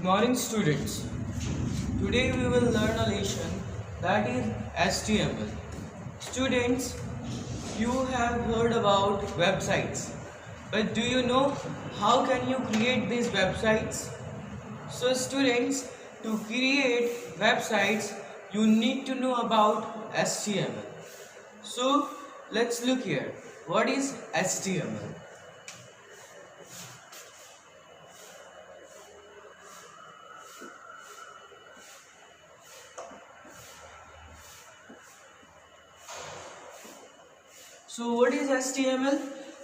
morning, students. Today we will learn a lesson that is HTML. Students, you have heard about websites, but do you know how can you create these websites? So students, to create websites, you need to know about HTML. So let's look here. What is HTML? So what is HTML?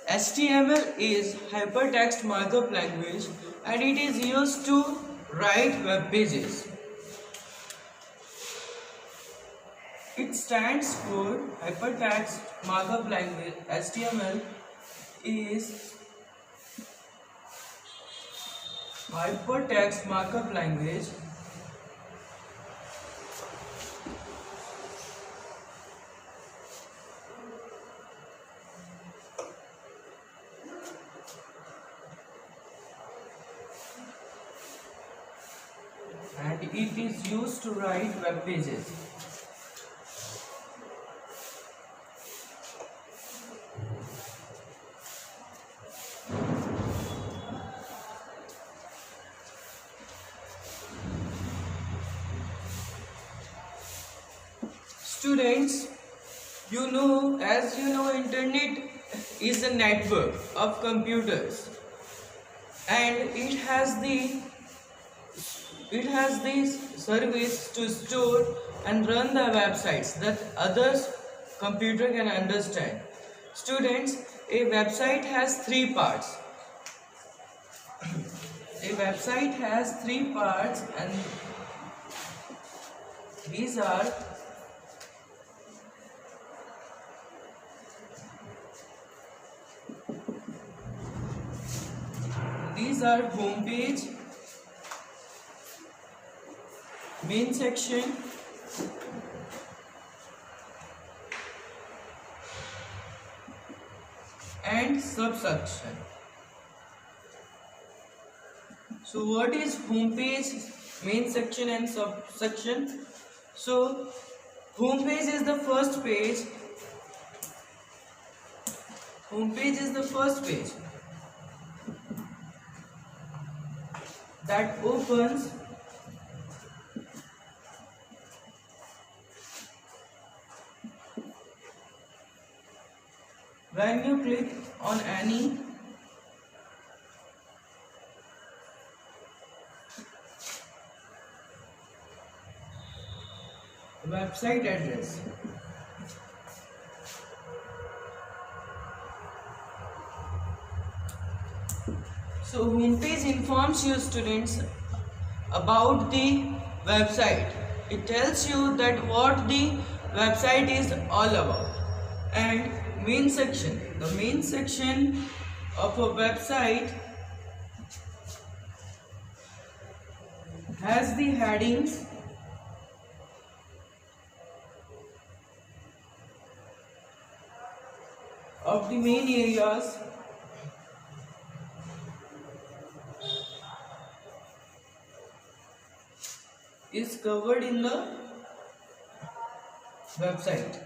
HTML is hypertext markup language and it is used to write web pages. It stands for hypertext markup language. HTML is hypertext markup language and it is used to write web pages. Students, as you know, internet is a network of computers and it has the service to store and run the websites that others computer can understand. Students, a website has three parts. A website has three parts and these are home page, main section, and subsection. So what is home page, main section and subsection? So home page is the first page. Home page is the first page that opens when you click on any website address. So homepage informs you, students, about the website. It tells you that what the website is all about. And main section, the main section of a website has the headings of the main areas is covered in the website.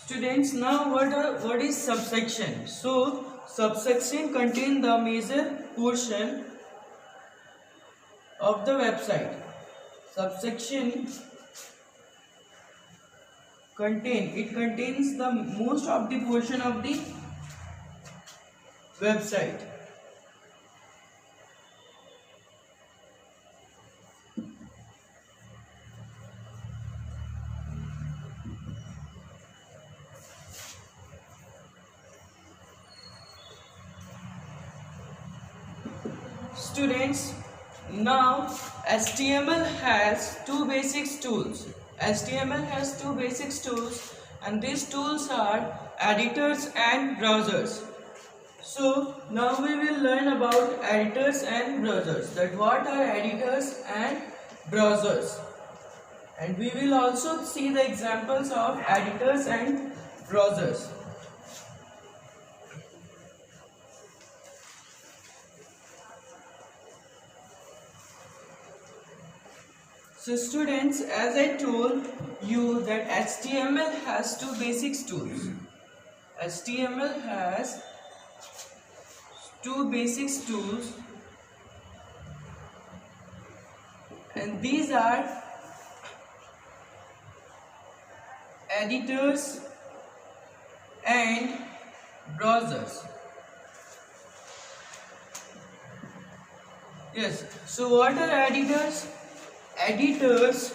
Students, now what is subsection? So subsection contain the major portion of the website. Subsection contains the most of the portion of the website. Students, now HTML has two basic tools. HTML has two basic tools and these tools are editors and browsers. So now we will learn about editors and browsers. That what are editors and browsers. And we will also see the examples of editors and browsers. So students, as I told you that HTML has two basic tools. HTML has two basic tools, and these are editors and browsers. Yes, so what are editors? Editors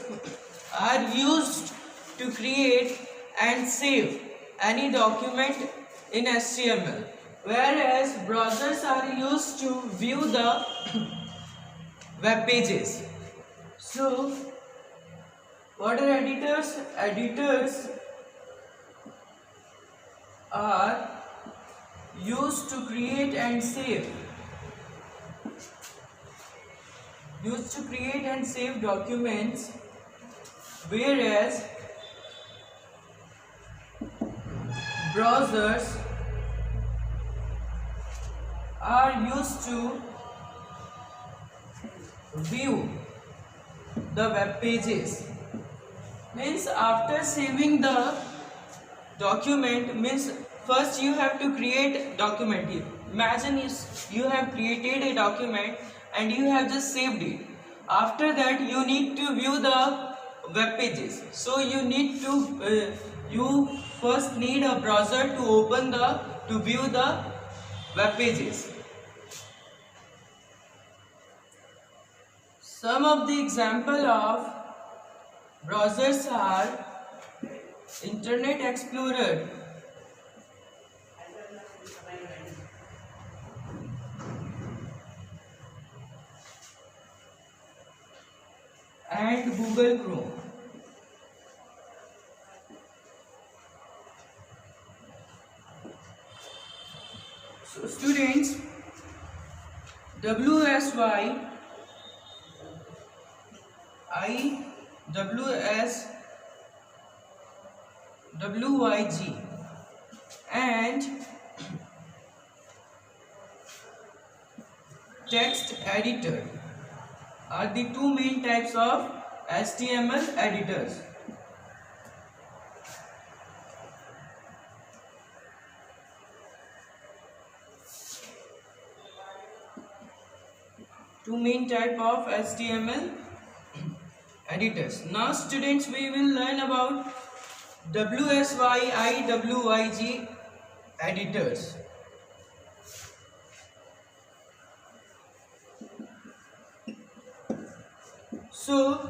are used to create and save any document in HTML, whereas browsers are used to view the web pages. So, what are editors? Editors are used to create and save documents, whereas browsers are used to view the web pages. Means after saving the document, means first you have to create document. Imagine you have created a document and you have just saved it. After that you need to view the web pages. So you first need a browser to view the web pages. Some of the example of browsers are Internet Explorer, and Google Chrome. So students, WSY, WYG and text editor are the two main types of HTML editors. Two main type of HTML editors. Now students, we will learn about WSY, WYG editors. So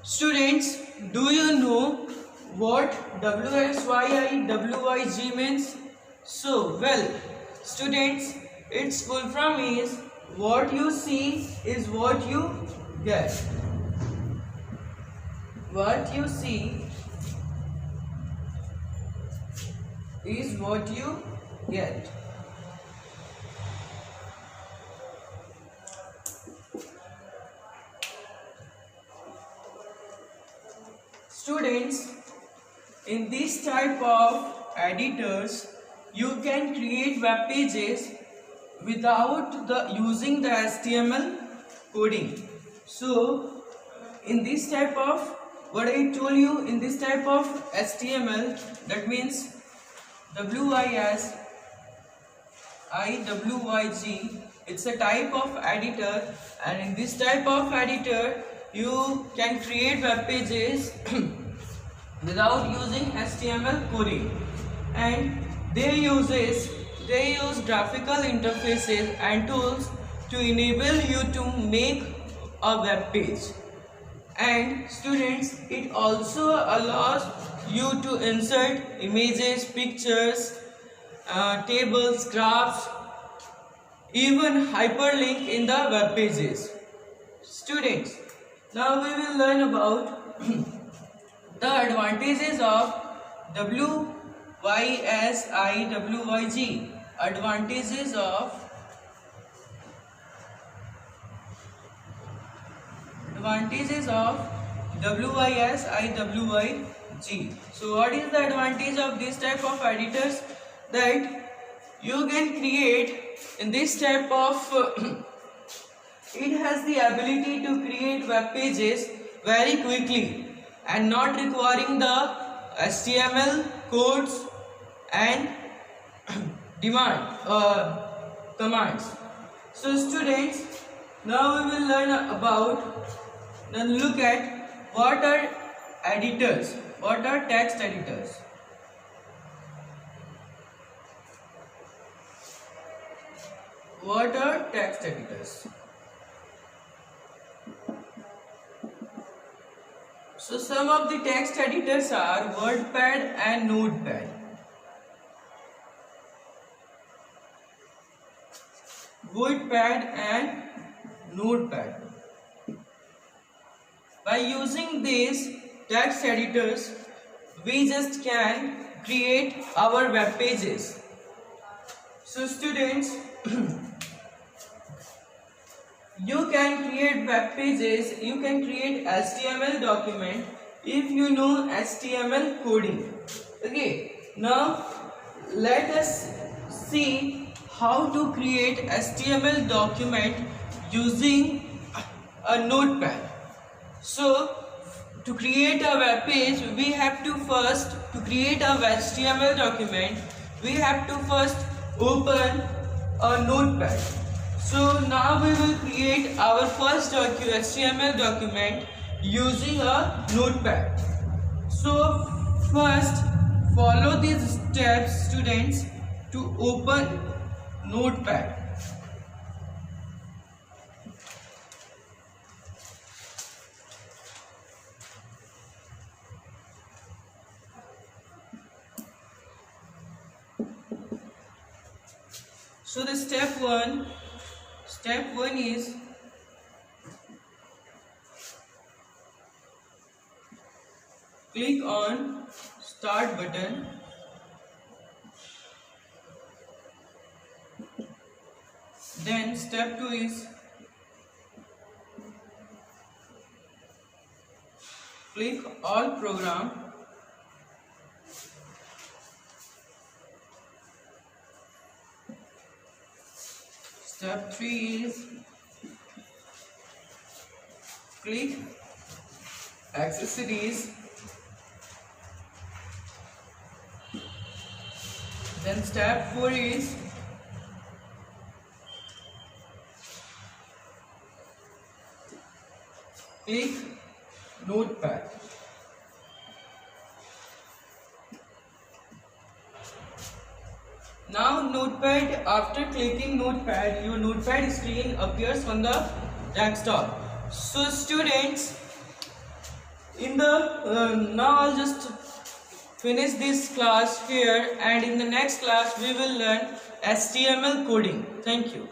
students, do you know what WSY, WYG means? So well, students, its full form is what you see is what you get. What you see is what you get. Students, in this type of editors, you can create web pages without using the HTML coding. So, in this type of, what I told you, in this type of HTML, that means WYS, WYG, it's a type of editor, and in this type of editor, you can create web pages without using HTML coding, and they use graphical interfaces and tools to enable you to make a web page. And students, it also allows you to insert images, pictures, tables, graphs, even hyperlink in the web pages. Students, now we will learn about the advantages of WYSI, WYG. Advantages of WYSI, WYG. So what is the advantage of this type of editors? That you can create in this type of it has the ability to create web pages very quickly and not requiring the HTML codes and commands. So students, now we will learn about, now look at what are editors, what are text editors. What are text editors? So some of the text editors are WordPad and Notepad. WordPad and Notepad. By using these text editors, we just can create our web pages. So students, you can create web pages, you can create HTML document if you know HTML coding. Okay, now let us see how to create HTML document using a notepad. So to create a web page, we have to first, to create a HTML document, we have to first open a notepad. So now we will create our first HTML document using a notepad. So first follow these steps, students, to open notepad. So the step one is click on start button. Then step 2 is click all program. Step 3 is click accessories. Then step 4 is click notepad. Now notepad, after clicking notepad, your notepad screen appears on the desktop. So students, in the now I'll just finish this class here, and in the next class we will learn HTML coding. Thank you.